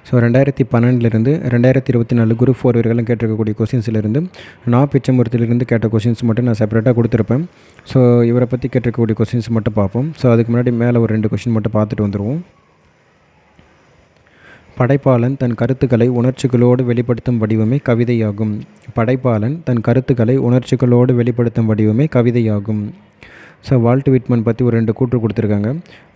So 2012 2024 group 4 வரைக்கும் கேட்டிருக்கக்கூடிய கொஸ்டின்ஸ்லேருந்து நான் பிச்சைமூர்த்தியிலிருந்து கேட்ட கொஸ்டின்ஸ் மட்டும் நான் செப்பரேட்டாக கொடுத்துருப்பேன். ஸோ இவரை பற்றி கேட்டிருக்கக்கூடிய கொஸ்டின்ஸ் மட்டும் பார்ப்போம். ஸோ அதுக்கு முன்னாடி மேலே ஒரு 2 கொஸ்டின் மட்டும் பார்த்துட்டு வந்துடுவோம். படைப்பாளன் தன் கருத்துக்களை உணர்ச்சிகளோடு வெளிப்படுத்தும் வடிவமே கவிதையாகும். படைப்பாளன் தன் கருத்துக்களை உணர்ச்சிகளோடு வெளிப்படுத்தும் வடிவமே கவிதையாகும். ஸோ வால்ட் விட்மன் பற்றி ஒரு 2 கூற்று கொடுத்துருக்காங்க.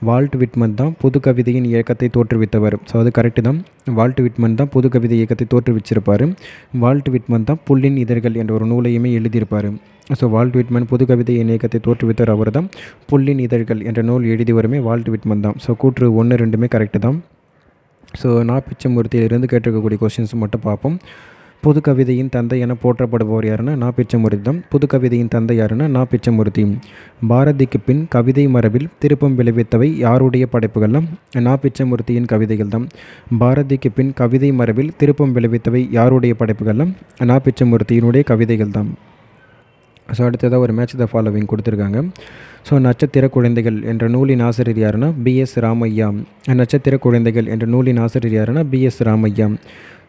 வால்ட் விட்மன் தான் புது கவிதையின் இயக்கத்தை தோற்றுவித்தவர். ஸோ அது கரெக்டு தான். வால்ட் விட்மன் தான் புது கவிதை இயக்கத்தை தோற்றுவிச்சிருப்பார். வால்ட் விட்மன் தான் புல்லின் இதழ்கள் என்ற ஒரு நூலையுமே எழுதியிருப்பார். ஸோ வால்ட் விட்மன் புது கவிதையின் இயக்கத்தை தோற்றுவித்தவர் அவர் தான். புல்லின் இதழ்கள் என்ற நூல் எழுதியவருமே வால்ட் விட்மன் தான். ஸோ கூற்று 1, 2மே கரெக்டு தான். ஸோ நான் பிச்சைமூர்த்தியிலிருந்து கேட்டிருக்கக்கூடிய கொஸ்டின்ஸ் மட்டும் பார்ப்போம். புது கவிதையின் தந்தை என போற்றப்படுபவர் யாருன்னா நான் பிச்சைமூர்த்தி தான். புது கவிதையின் தந்தை யாருன்னா நான் பிச்சைமூர்த்தி. பாரதிக்கு பின் கவிதை மரபில் திருப்பம் விளைவித்தவை யாருடைய படைப்புகள்லாம் நான் பிச்சைமூர்த்தியின் கவிதைகள் தான். பாரதிக்கு பின் கவிதை மரபில் திருப்பம் விளைவித்தவை யாருடைய படைப்புகள்லாம் நான் பிச்சைமூர்த்தியினுடைய கவிதைகள் தான். ஸோ அடுத்ததாக ஒரு மேட்ச் த ஃபாலோவிங் கொடுத்துருக்காங்க. ஸோ நட்சத்திர குழந்தைகள் என்ற நூலின் ஆசிரியர் யாருன்னா BS ராமையா. நட்சத்திர குழந்தைகள் என்ற நூலின் ஆசிரியர் யாருன்னா BS ராமையா.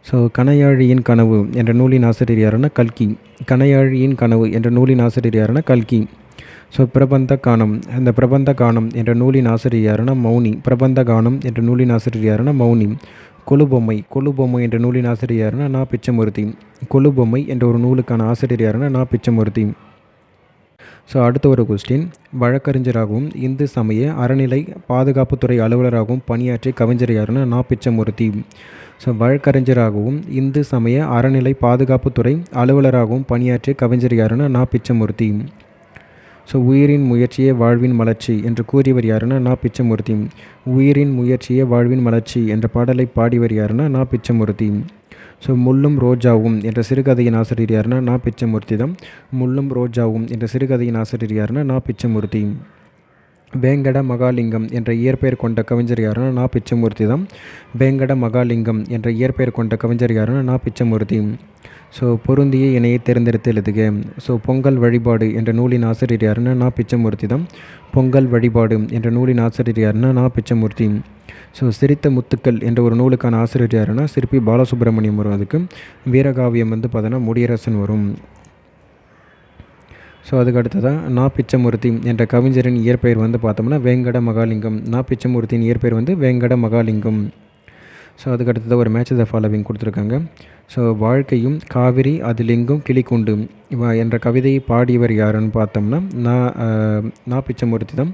ஸோ கணையாழியின் கனவு என்ற நூலின் ஆசிரியர் யாருன்னா கல்கி. கணையாழியின் கனவு என்ற நூலின் ஆசிரியர் யாருன்னா கல்கி. ஸோ பிரபந்த கானம், அந்த பிரபந்த கானம் என்ற நூலின் ஆசிரியர் யாருன்னா மௌனி. பிரபந்த கானம் என்ற நூலின் ஆசிரியர் யாருன்னா மௌனி. கொலுபொம்மை, கொலுபொம்மை என்ற நூலின் ஆசிரியர் யாருன்னா நான் பிச்சைமூர்த்தி. கொலுபொம்மை என்ற ஒரு நூலுக்கான ஆசிரியர் யாருன்னா நான் பிச்சைமூர்த்தி. ஸோ அடுத்த ஒரு கொஸ்டின், வழக்கறிஞராகவும் இந்து சமய அறநிலை பாதுகாப்புத்துறை அலுவலராகவும் பணியாற்றிய கவிஞர் யாருன்னா நான் பிச்சைமூர்த்தி. ஸோ வழக்கறிஞராகவும் இந்து சமய அறநிலை பாதுகாப்புத்துறை அலுவலராகவும் பணியாற்றிய கவிஞர் யாருன்னா நான் பிச்சைமூர்த்தி. ஸோ உயிரின் முயற்சியே வாழ்வின் மலர்ச்சி என்று கூறியவர் யாருன்னா நான் பிச்சைமூர்த்தி. உயிரின் முயற்சியே வாழ்வின் மலர்ச்சி என்ற பாடலை பாடியவர் யாருன்னா நான் பிச்சைமூர்த்தி. ஸோ முள்ளும் ரோஜாவும் என்ற சிறுகதையின் ஆசிரியர் யாருன்னா நான் பிச்சைமூர்த்தி தான். முள்ளும் ரோஜாவும் என்ற சிறுகதையின் ஆசிரியர் யாருன்னா நான் பிச்சைமூர்த்தி. வேங்கட மகாலிங்கம் என்ற இயற்பெயர் கொண்ட கவிஞர் யாருன்னா நான் பிச்சைமூர்த்தி தான். வேங்கட மகாலிங்கம் என்ற இயற்பெயர் கொண்ட கவிஞர் யாருன்னா நான் பிச்சைமூர்த்தி. ஸோ பொருந்திய இணையை தேர்ந்தெடுத்து எழுதுக. ஸோ பொங்கல் வழிபாடு என்ற நூலின் ஆசிரியர் யாருன்னா நான் பிச்சைமூர்த்தி தான். பொங்கல் வழிபாடு என்ற நூலின் ஆசிரியர் யாருன்னா நான் பிச்சைமூர்த்தி. ஸோ சிரித்த முத்துக்கள் என்ற ஒரு நூலுக்கான ஆசிரியர் யாருன்னா சிற்பி பாலசுப்ரமணியம் வரும். அதுக்கு வீரகாவியம் பார்த்தோன்னா முடியரசன் வரும். ஸோ அதுக்கு அடுத்ததாக நான் பிச்சைமூர்த்தி என்ற கவிஞரின் இயற்பெயர் பார்த்தோம்னா வேங்கட மகாலிங்கம். நான் பிச்சைமூர்த்தியின் இயற்பெயர் வேங்கட மகாலிங்கம். ஸோ அதுக்கு அடுத்ததாக ஒரு மேட்ச் த ஃபாலோவிங் கொடுத்துருக்காங்க. ஸோ வாழ்க்கையும் காவிரி அதிலெங்கும் கிளிக்குண்டு என்ற கவிதையை பாடியவர் யாருன்னு பார்த்தோம்னா நான் பிச்சைமூர்த்தி தான்.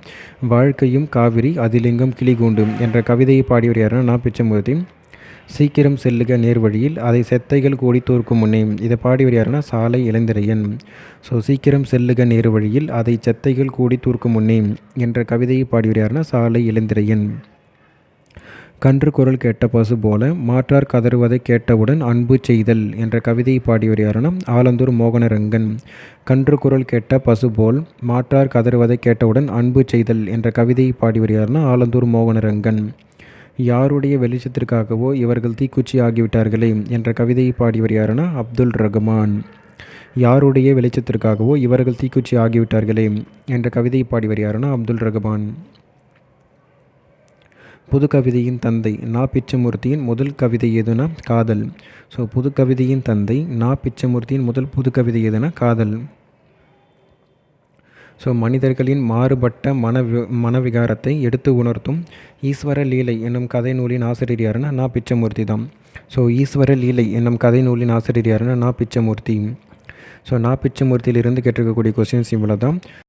வாழ்க்கையும் காவிரி அதிலெங்கும் கிளிக்குண்டு என்ற கவிதையை பாடியவர் யாருன்னா நான் பிச்சைமூர்த்தி. சீக்கிரம் செல்லுக நேர்வழியில் அதை செத்தைகள் கூடி தோற்கும் முன்னே இதை பாடியவர் யாருன்னா சாலை இளந்திரையன். ஸோ சீக்கிரம் செல்லுக நேர்வழியில் அதை செத்தைகள் கூடி தூர்க்கும் முன்னே என்ற கவிதையை பாடியவர் யாருன்னா சாலை இளந்திரையன். கன்று குரல் கேட்ட பசு போல மாற்றார் கதறுவதை கேட்டவுடன் அன்பு செய்தல் என்ற கவிதையை பாடியவர் யாருன்னா ஆலந்தூர் மோகனரங்கன். கன்று குரல் கேட்ட பசு போல் மாற்றார் கதறுவதை கேட்டவுடன் அன்பு செய்தல் என்ற கவிதையை பாடியவர் யாருன்னா ஆலந்தூர் மோகனரங்கன். யாருடைய வெளிச்சத்திற்காகவோ இவர்கள் தீக்குச்சி ஆகிவிட்டார்களே என்ற கவிதையை பாடியவர் யாருன்னா அப்துல் ரகுமான். யாருடைய வெளிச்சத்திற்காகவோ இவர்கள் தீக்குச்சி ஆகிவிட்டார்களே என்ற கவிதையை பாடியவர் யாருன்னா அப்துல் ரகுமான். புது கவிதையின் தந்தை நான் பிச்சைமூர்த்தியின் முதல் கவிதை எதுனா காதல். ஸோ புது கவிதையின் தந்தை நான் பிச்சைமூர்த்தியின் முதல் புது கவிதை எதுனா காதல். ஸோ மனிதர்களின் மாறுபட்ட மனவிகாரத்தை எடுத்து உணர்த்தும் ஈஸ்வர லீலை என்னும் கதை நூலின் ஆசிரியர் யாருன்னா நான் பிச்சைமூர்த்தி தான். ஸோ ஈஸ்வர லீலை என்னும் கதை நூலின் ஆசிரியர் யாருன்னா நான் பிச்சைமூர்த்தி. ஸோ நான் பிச்சைமூர்த்தியிலிருந்து கேட்டிருக்கக்கூடிய கொஸ்டின்ஸ் இவ்வளோ தான்.